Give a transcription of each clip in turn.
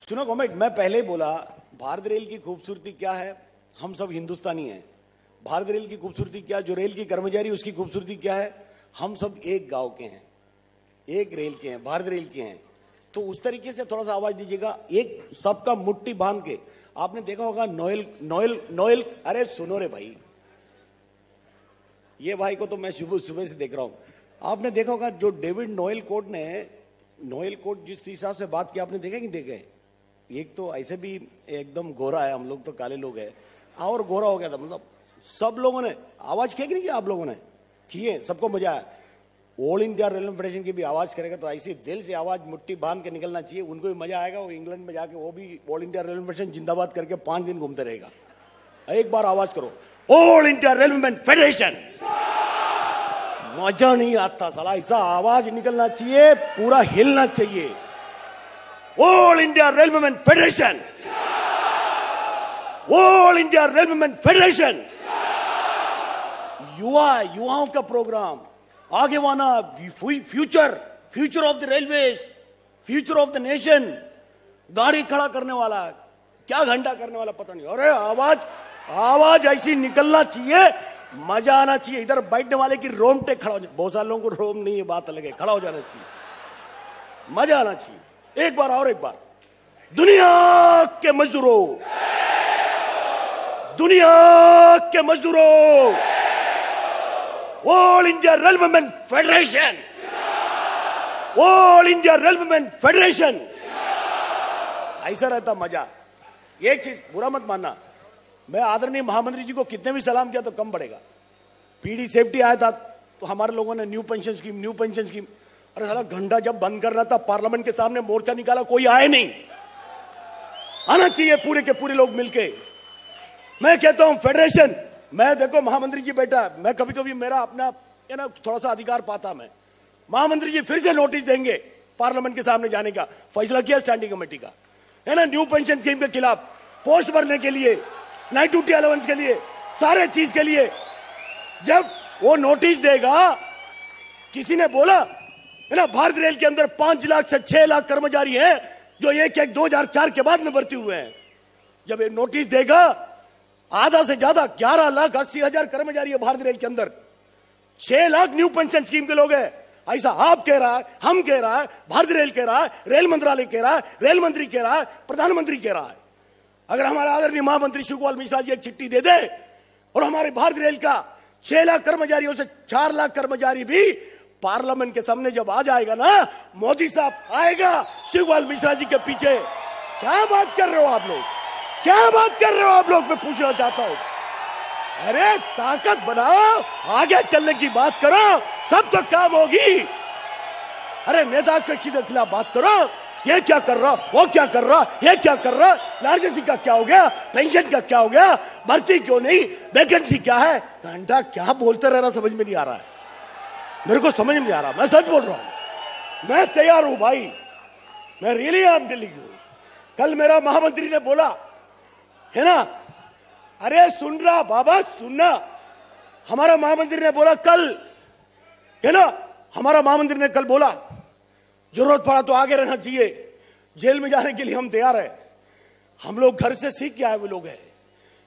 सुनो कॉमेक, मैं पहले ही बोला भारत रेल की खूबसूरती क्या है, हम सब हिंदुस्तानी हैं। भारत रेल की खूबसूरती क्या, जो रेल की कर्मचारी उसकी खूबसूरती क्या है, हम सब एक गांव के हैं, एक रेल के हैं, भारत रेल के हैं। तो उस तरीके से थोड़ा सा आवाज दीजिएगा, एक सबका मुट्ठी बांध के। आपने देखा होगा नोएल नोएल नोएल, अरे सुनो रे भाई, ये भाई को तो मैं सुबह से देख रहा हूं। आपने देखा होगा जो डेविड नोएल कोट ने, नोएल कोट जिस हिसाब से बात की, आपने देखा कि देखे? एक तो ऐसे भी एकदम गोरा है, हम लोग तो काले लोग हैं, और गोरा हो गया था। मतलब सब लोगों ने आवाज की नहीं, आप लोगों ने किए, सबको मजा आया। ऑल इंडिया रेलवे फेडरेशन की भी आवाज करेगा तो ऐसी दिल से आवाज मुट्ठी बांध के निकलना चाहिए, उनको भी मजा आएगा। वो इंग्लैंड में जाके वो भी ऑल इंडिया रेलवे फेडरेशन जिंदाबाद करके 5 दिन घूमते रहेगा। एक बार आवाज करो, ऑल इंडिया रेलवे फेडरेशन। मजा नहीं आता साला, ऐसा आवाज निकलना चाहिए, पूरा हिलना चाहिए। All India railway federation, all India railway federation. युवाओं का प्रोग्राम, आगे वाना, future of the railways, future of the nation. गाड़ी खड़ा करने वाला, क्या घंटा करने वाला पता नहीं। अरे आवाज ऐसी निकलना चाहिए, मजा आना चाहिए। इधर बैठने वाले की रोमटे खड़ा हो जाए, बहुत सारे लोगों को रोम नहीं है, बात अलग है, खड़ा हो जाना चाहिए, मजा आना चाहिए। एक बार और एक बार, दुनिया के मजदूरों, दुनिया के मजदूरों, all India railway federation, all India railway federation. ऐसा रहता मजा। एक चीज बुरा मत मानना, मैं आदरणीय महामंत्री जी को कितने भी सलाम किया तो कम पड़ेगा। पीडी सेफ्टी आया था तो हमारे लोगों ने न्यू पेंशन स्कीम। अरे साला घंटा जब बंद करना था, पार्लियामेंट के सामने मोर्चा निकाला, कोई आए नहीं। आना चाहिए पूरे के पूरे लोग मिलके। मैं कहता हूं फेडरेशन, मैं देखो महामंत्री जी बैठा, मैं कभी कभी मेरा अपना थोड़ा सा अधिकार पाता। मैं महामंत्री जी फिर से नोटिस देंगे पार्लियामेंट के सामने जाने का, फैसला किया स्टैंडिंग कमेटी का, है ना, न्यू पेंशन स्कीम के खिलाफ, पोस्ट भरने के लिए, नाइट ड्यूटी अलाउंस के लिए, सारे चीज के लिए। जब वो नोटिस देगा, किसी ने बोला है ना, भारत रेल के अंदर 5 लाख से 6 लाख कर्मचारी हैं जो 2004 के बाद में भर्ती हुए हैं। जब ये नोटिस देगा, आधा से ज्यादा 11,80,000 कर्मचारी है भारत रेल के अंदर, 6 लाख न्यू पेंशन स्कीम के लोग हैं। ऐसा आप कह रहा है, हम कह रहा है, भारत रेल कह रहा है, रेल मंत्रालय कह रहा है, रेल मंत्री कह रहा है, प्रधानमंत्री कह रहा है। अगर हमारा आदरणीय महामंत्री शिवकुमार मिश्रा जी एक चिट्ठी दे दे और हमारे भारत रेल का 6 लाख कर्मचारियों से 4 लाख कर्मचारी भी पार्लियामेंट के सामने जब आ जाएगा ना, मोदी साहब आएगा शिवकुमार मिश्रा जी के पीछे। क्या बात कर रहे हो आप लोग, क्या बात कर रहे हो आप लोग, मैं पूछना चाहता हूं। अरे ताकत बनाओ, आगे चलने की बात करो, तब तो काम होगी। अरे नेता के खिलाफ बात करो, ये क्या कर रहा, वो क्या कर रहा, ये क्या कर रहा, लार्जेसी का क्या हो गया, पेंशन का क्या हो गया, भर्ती क्यों नहीं, वैकेंसी क्या है। घंटा क्या बोलते रह रहा, समझ में नहीं आ रहा है, मेरे को समझ में नहीं आ रहा। मैं सच बोल रहा हूं, मैं तैयार हूं भाई, मैं really I am telling you. कल मेरा महामंत्री ने बोला है ना, अरे सुन रहा बाबा, सुनना, हमारा महामंत्री ने बोला कल, है ना, हमारा महामंत्री ने कल बोला जरूरत पड़ा तो आगे रहना चाहिए, जेल में जाने के लिए हम तैयार है। हम लोग घर से सीख के आए हुए लोग हैं,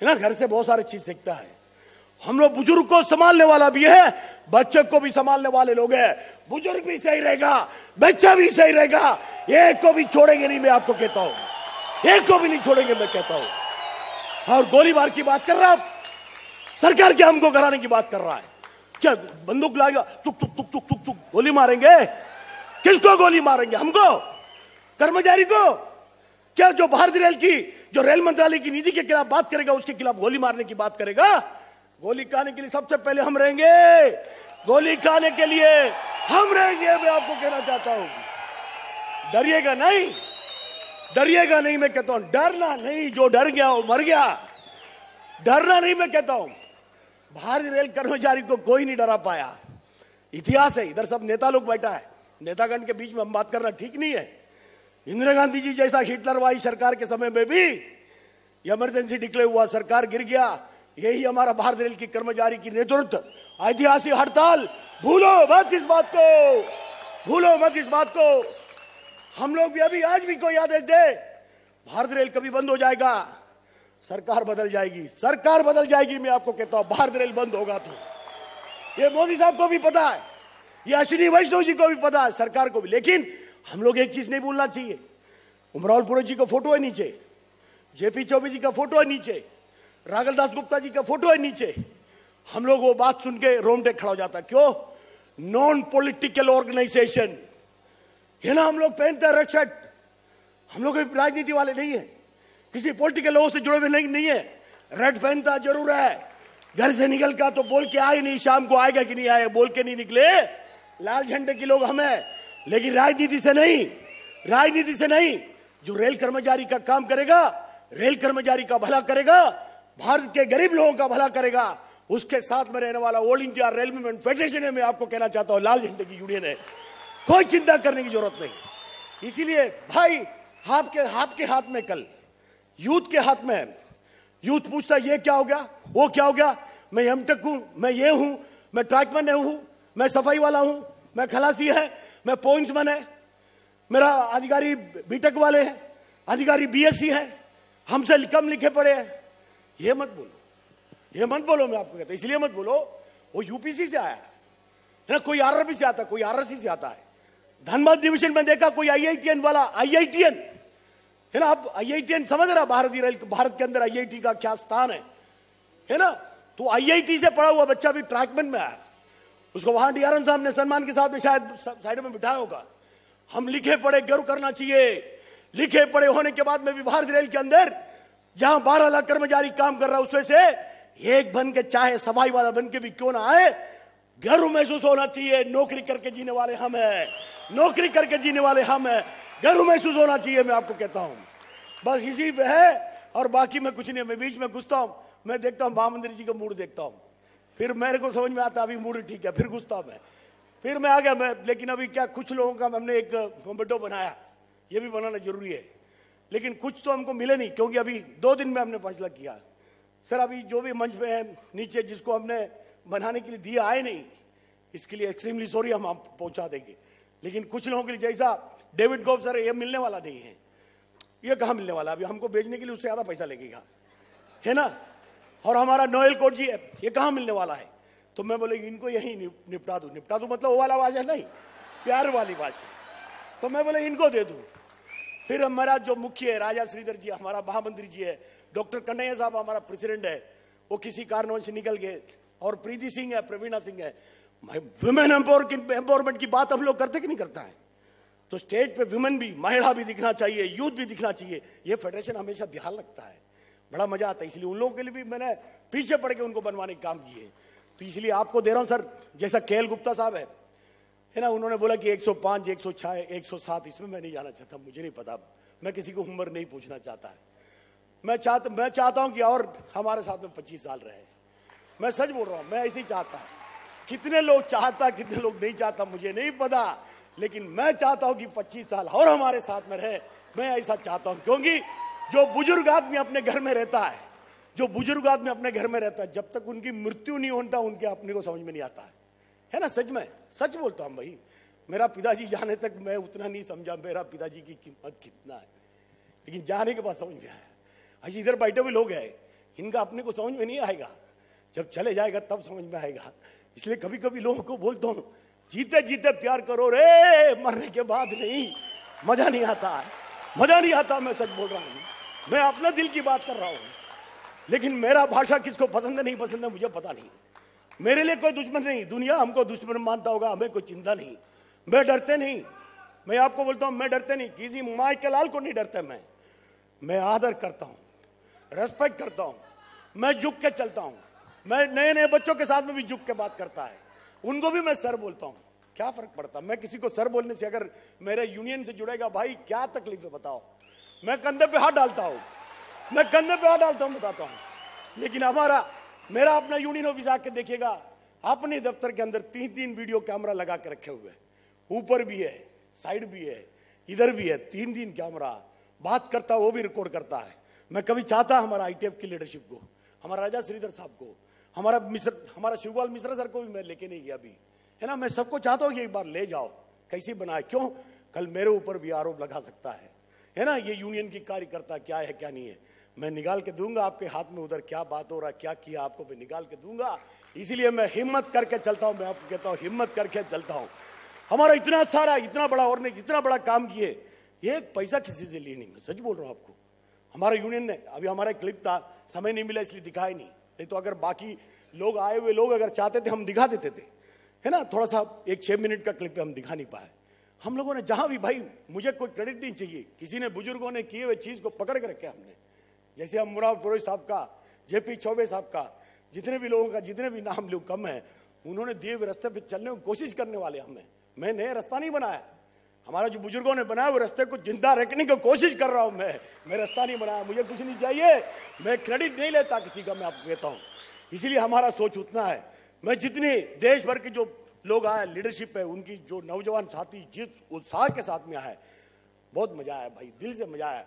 है ना, घर से बहुत सारी चीज सीखता है। हम लोग बुजुर्ग को संभालने वाला भी है, बच्चे को भी संभालने वाले लोग हैं। बुजुर्ग भी सही रहेगा, बच्चा भी सही रहेगा, एक को भी छोड़ेंगे नहीं, मैं आपको कहता हूं, एक को भी नहीं छोड़ेंगे, मैं कहता हूं। और गोलीबार की बात कर रहा है, सरकार क्या हमको कराने की बात कर रहा है, क्या बंदूक लाएगा, चुक चुक चुक चुक चुक चुक गोली मारेंगे? किसको गोली मारेंगे, हमको, कर्मचारी को? क्या जो भारतीय रेल की, जो रेल मंत्रालय की नीति के खिलाफ बात करेगा उसके खिलाफ गोली मारने की बात करेगा? गोली खाने के लिए सबसे पहले हम रहेंगे, गोली खाने के लिए हम रहेंगे, मैं आपको कहना चाहता हूं। डरिएगा नहीं, डरिएगा नहीं, मैं कहता हूं, डरना नहीं, जो डर गया वो मर गया, डरना नहीं, मैं कहता हूं। भारतीय रेल कर्मचारी को कोई नहीं डरा पाया, इतिहास है। इधर सब नेता लोग बैठा है, नेतागण के बीच में हम बात करना ठीक नहीं है। इंदिरा गांधी जी जैसा हिटलरवादी सरकार के समय में भी इमरजेंसी डिक्लेयर हुआ, सरकार गिर गया। यही हमारा भारत रेल की कर्मचारी की नेतृत्व, ऐतिहासिक हड़ताल, भूलो मत इस बात को, भूलो मत इस बात को। हम लोग भी अभी आज भी कोई आदेश दे, भारत रेल कभी बंद हो जाएगा? सरकार बदल जाएगी, सरकार बदल जाएगी। मैं आपको कहता हूं भारत रेल बंद होगा तो ये मोदी साहब को भी पता है, ये अश्विनी वैष्णव जी को भी पता है, सरकार को भी। लेकिन हम लोग एक चीज नहीं भूलना चाहिए, उमराव पुरोहित जी का फोटो है नीचे, जेपी चौबे जी का फोटो है नीचे, राघव दास गुप्ता जी का फोटो है नीचे। हम लोग वो बात सुन के रोमटे खड़ा हो जाता है। क्यों? नॉन पॉलिटिकल ऑर्गेनाइजेशन है ना, हम लोग पहनते हैं रेड शर्ट, हम लोग राजनीति वाले नहीं है, किसी पॉलिटिकल लोगों से जुड़े हुए नहीं है। रेड पहनता जरूर है, घर से निकल का तो बोल के आए नहीं, शाम को आएगा कि नहीं आएगा बोल के नहीं निकले, लाल झंडे के लोग हम हैं। लेकिन राजनीति से नहीं, राजनीति से नहीं। जो रेल कर्मचारी का काम करेगा, रेल कर्मचारी का भला करेगा, भारत के गरीब लोगों का भला करेगा, उसके साथ में रहने वाला ऑल इंडिया रेलवे फेडरेशन है। मैं आपको कहना चाहता हूं, लाल झंडे की यूनियन है, कोई चिंता करने की जरूरत नहीं। इसीलिए भाई आपके हाथ में, कल यूथ के हाथ में है। यूथ पूछता ये क्या हो गया, वो क्या हो गया, मैं एमटेक हूं, मैं ये हूं, मैं ट्रैकमैन हूं, मैं सफाई वाला हूं, मैं खलासी है, मैं पॉइंट्समैन है, मेरा अधिकारी बीटेक वाले हैं, अधिकारी बीएससी है, हमसे कम लिखे पड़े हैं। ये मत बोलो, ये मत बोलो। मैं आपको कहता हूं इसलिए मत बोलो, वो यूपीसी से आया है ना, कोई आरआरबी से आता है, कोई आरएससी से आता है। धनबाद डिवीजन में देखा कोई आईआईटीएन वाला, आईआईटीएन है ना। अब आईआईटीएन समझ रहा भारत के अंदर आईआईटी का क्या स्थान है ना। तो आईआईटी से पढ़ा हुआ बच्चा भी ट्रैकमैन में आया, उसको वहां डीआरएम साहब ने सम्मान के साथ में शायद साइड में बिठाया होगा। हम लिखे पढ़े गर्व करना चाहिए। लिखे पढ़े होने के बाद में भी भारत रेल के अंदर जहां 12 लाख कर्मचारी काम कर रहा है, उसमें से एक बन के, चाहे सफाई वाला बन के भी क्यों ना आए, गर्व महसूस होना चाहिए। नौकरी करके जीने वाले हम हैं, नौकरी करके जीने वाले हम हैं, गर्व महसूस होना चाहिए। मैं आपको कहता हूं बस इसी पे है, और बाकी मैं कुछ नहीं। मैं बीच में घुसता हूं, मैं देखता हूं महामंत्री जी का मूड देखता हूं, फिर मेरे को समझ में आता अभी मूड ठीक है, फिर घुसता हूं मैं, फिर मैं आ गया मैं। लेकिन अभी क्या, कुछ लोगों का हमने एक कॉम्पिटो बनाया, ये भी बनाना जरूरी है, लेकिन कुछ तो हमको मिले नहीं, क्योंकि अभी 2 दिन में हमने फैसला किया सर, अभी जो भी मंच पे है नीचे जिसको हमने बनाने के लिए दिया आए नहीं, इसके लिए एक्सट्रीमली सॉरी, हम पहुंचा देंगे। लेकिन कुछ लोगों के लिए, जैसा डेविड गोफ सर, ये मिलने वाला नहीं है। ये कहां मिलने वाला, अभी हमको भेजने के लिए उससे ज्यादा पैसा लगेगा, है ना। और हमारा नोएल कोट जी है, ये कहां मिलने वाला है। तो मैं बोले इनको यही निपटा दूं। निपटा दूं मतलब वो वाला भाषा नहीं, प्यार वाली भाषा। तो मैं बोले इनको दे दूं। फिर हमारा जो मुख्य है राजा श्रीधर जी, हमारा महामंत्री जी है, डॉक्टर कन्हैया साहब हमारा प्रेसिडेंट है, वो किसी कारणवश निकल गए, और प्रीति सिंह है, प्रवीणा सिंह है। वुमेन एम्पावरमेंट की बात हम लोग करते कि नहीं करता है। तो स्टेज पे वुमेन भी, महिला भी दिखना चाहिए, यूथ भी दिखना चाहिए। ये फेडरेशन हमेशा ध्यान रखता है, बड़ा मजा आता है। इसलिए उन लोगों के लिए भी मैंने पीछे पड़ के उनको बनवाने का काम किए। तो इसलिए आपको दे रहा हूं सर, जैसा केएल गुप्ता साहब है ना, उन्होंने बोला कि 105, 106, 107, इसमें मैं नहीं जाना चाहता, मुझे नहीं पता, मैं किसी को उम्र नहीं पूछना चाहता है। मैं चाहता हूं कि और हमारे साथ में 25 साल रहे। मैं सच बोल रहा हूं, मैं ऐसे ही चाहता। कितने लोग चाहता, कितने लोग नहीं चाहता मुझे नहीं पता, लेकिन मैं चाहता हूं कि 25 साल और हमारे साथ में रहे। मैं ऐसा चाहता हूं, क्योंकि जो बुजुर्ग आदमी अपने घर में रहता है, जो बुजुर्ग आदमी अपने घर में रहता है, जब तक उनकी मृत्यु नहीं होता उनके अपने को समझ में नहीं आता है ना। सच में सच बोलता हूं भाई, मेरा पिताजी जाने तक मैं उतना नहीं समझा मेरा पिताजी की कीमत कितना है, लेकिन जाने के बाद समझ में आया। आज इधर बैठे हुए लोग हैं, इनका अपने को समझ में नहीं आएगा, जब चले जाएगा तब समझ में आएगा। इसलिए कभी कभी लोगों को बोलता हूं, जीते जीते प्यार करो रे, मरने के बाद नहीं, मजा नहीं आता है, मजा नहीं आता। मैं सच बोल रहा हूं, मैं अपना दिल की बात कर रहा हूं। लेकिन मेरा भाषा किसको पसंद है नहीं पसंद है मुझे पता नहीं। मेरे लिए कोई दुश्मन नहीं, दुनिया हमको दुश्मन मानता होगा, हमें कोई चिंता नहीं। मैं डरते नहीं, मैं आपको बोलता हूं, मैं डरते नहीं, किसी माई के लाल को नहीं डरता। मैं आदर करता हूं, रेस्पेक्ट करता हूं, मैं झुक के चलता हूं। मैं नए नए बच्चों के साथ में भी झुक के बात करता है, उनको भी मैं सर बोलता हूं। क्या फर्क पड़ता, मैं किसी को सर बोलने से अगर मेरे यूनियन से जुड़ेगा भाई क्या तकलीफ है बताओ। मैं कंधे पे हाथ डालता हूं, मैं कंधे पे हाथ डालता हूं, बताता हूं। लेकिन मेरा अपना यूनियन ऑफिस आके देखिएगा, अपने दफ्तर के अंदर 3-3 वीडियो कैमरा लगा के रखे हुए, ऊपर भी है, साइड भी है, इधर भी है, 3-3 कैमरा। बात करता वो भी रिकॉर्ड करता है। मैं कभी चाहता हमारा आईटीएफ की लीडरशिप को, हमारा राजा श्रीधर साहब को, हमारा शिवपाल मिश्रा सर को भी मैं लेके नहीं गया अभी, है ना। मैं सबको चाहता हूं कि एक बार ले जाओ, कैसी बनाए, क्यों कल मेरे ऊपर भी आरोप लगा सकता है, है ना, ये यूनियन की कार्यकर्ता क्या है क्या नहीं है, मैं निकाल के दूंगा आपके हाथ में, उधर क्या बात हो रहा है, क्या किया आपको मैं निकाल के दूंगा। इसीलिए मैं हिम्मत करके चलता हूं, मैं आपको कहता हूं हिम्मत करके चलता हूं। हमारा इतना सारा, इतना बड़ा, और ने इतना बड़ा काम किए, एक पैसा किसी से लिए नहीं, मैं सच बोल रहा हूं आपको। हमारा यूनियन ने, अभी हमारा क्लिप था, समय नहीं मिला इसलिए दिखाया नहीं तो अगर बाकी लोग, आए हुए लोग अगर चाहते थे हम दिखा देते थे, है ना। थोड़ा सा एक 6 मिनट का क्लिप हम दिखा नहीं पाए। हम लोगों ने जहां भी, भाई मुझे कोई क्रेडिट नहीं चाहिए, किसी ने, बुजुर्गों ने किए हुए चीज को पकड़ के रखे हमने, जैसे हम मुराद पुरोहित साहब का, जेपी चौबे साहब का, जितने भी लोगों का, जितने भी नाम लोग कम है, उन्होंने दिए हुए रास्ते पे चलने की कोशिश करने वाले हमें। मैं नया रास्ता नहीं बनाया, हमारा जो बुजुर्गों ने बनाया वो रास्ते को जिंदा रखने की कोशिश कर रहा हूं मैं रास्ता नहीं बनाया। मुझे कुछ नहीं चाहिए, मैं क्रेडिट नहीं लेता किसी का, मैं आपको कहता हूं। इसीलिए हमारा सोच उतना है। मैं जितने देश भर के जो लोग आए, लीडरशिप है उनकी, जो नौजवान साथी जिस उत्साह के साथ में आए, बहुत मजा आया भाई, दिल से मजा आया।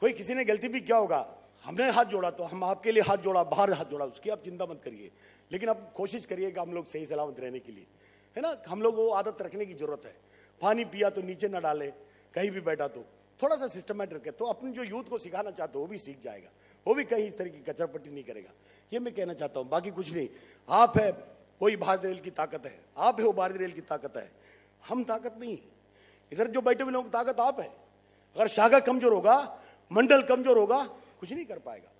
कोई किसी ने गलती भी क्या होगा, हमने हाथ जोड़ा तो हम आपके लिए हाथ जोड़ा, बाहर हाथ जोड़ा, उसकी आप चिंता मत करिए, लेकिन आप कोशिश करिएगा हम लोग सही सलामत रहने के लिए, है ना। हम लोग वो आदत रखने की जरूरत है। पानी पिया तो नीचे ना डाले, कहीं भी बैठा तो थोड़ा सा सिस्टमेटिक रखे, तो अपने जो यूथ को सिखाना चाहते हो वो भी सीख जाएगा, वो भी कहीं इस तरह की कचरापट्टी नहीं करेगा। ये मैं कहना चाहता हूं, बाकी कुछ नहीं। आप है, वही भारतीय रेल की ताकत है, आप है वो भारतीय रेल की ताकत है, हम ताकत नहीं। इधर जो बैठे हुए लोगों की ताकत आप है। अगर शाखा कमजोर होगा, मंडल कमजोर होगा, कुछ नहीं कर पाएगा।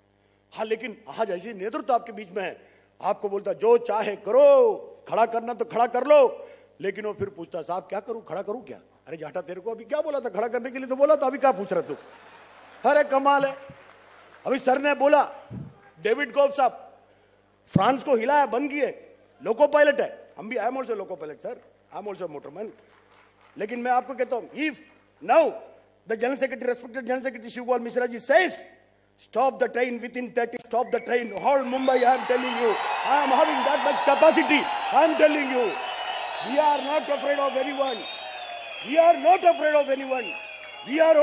हाँ, लेकिन आज ऐसे नेतृत्व आपके बीच में है, आपको बोलता जो चाहे करो, खड़ा करना तो खड़ा कर लो, लेकिन वो फिर पूछता साहब क्या करूं, खड़ा करूं क्या? अरे जाटा, तेरे को अभी क्या बोला था, खड़ा करने के लिए तो बोला था, अभी क्या पूछ रहा तू? अरे कमाल है। अभी सर ने बोला, डेविड गोफ साहब फ्रांस को हिलाया, बन गई है, लोको पायलट है। हम भी, I am also loco pilot sir, I am also motorman. लेकिन मैं आपको कहता हूं, if now the general secretary, respected general secretary Shivkumar Mishra ji says stop the train within 30, stop the train, whole Mumbai, I am telling you, I am having that much capacity, I am telling you. We are not afraid of anyone. We are not afraid of anyone. We are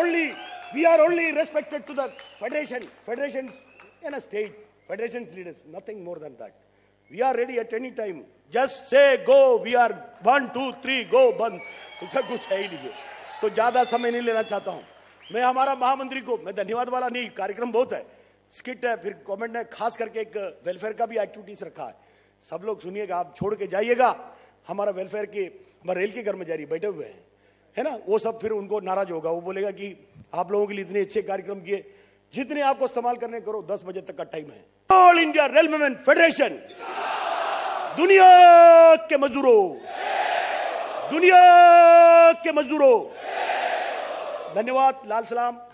only respected to the federation, federations in a state, federations leaders, nothing more than that. We are ready at any time. Just say go, we are 1, 2, 3, go, बंद। उसका कुछ है ही नहीं है। तो ज्यादा समय नहीं लेना चाहता हूं मैं। हमारा महामंत्री को मैं धन्यवाद वाला नहीं, कार्यक्रम बहुत है, स्किट है, फिर कमेंट है, खास करके एक वेलफेयर का भी एक्टिविटीज रखा है। सब लोग सुनिएगा, आप छोड़ के जाइएगा। हमारा वेलफेयर के, हमारे रेल के कर्मचारी बैठे हुए हैं, है ना, वो सब फिर उनको नाराज होगा, वो बोलेगा कि आप लोगों के लिए इतने अच्छे कार्यक्रम किए, जितने आपको इस्तेमाल करने करो, 10 बजे तक का टाइम है। ऑल इंडिया रेलवेमैन फेडरेशन, दुनिया के मजदूरों, दुनिया के मजदूरों, धन्यवाद, लाल सलाम।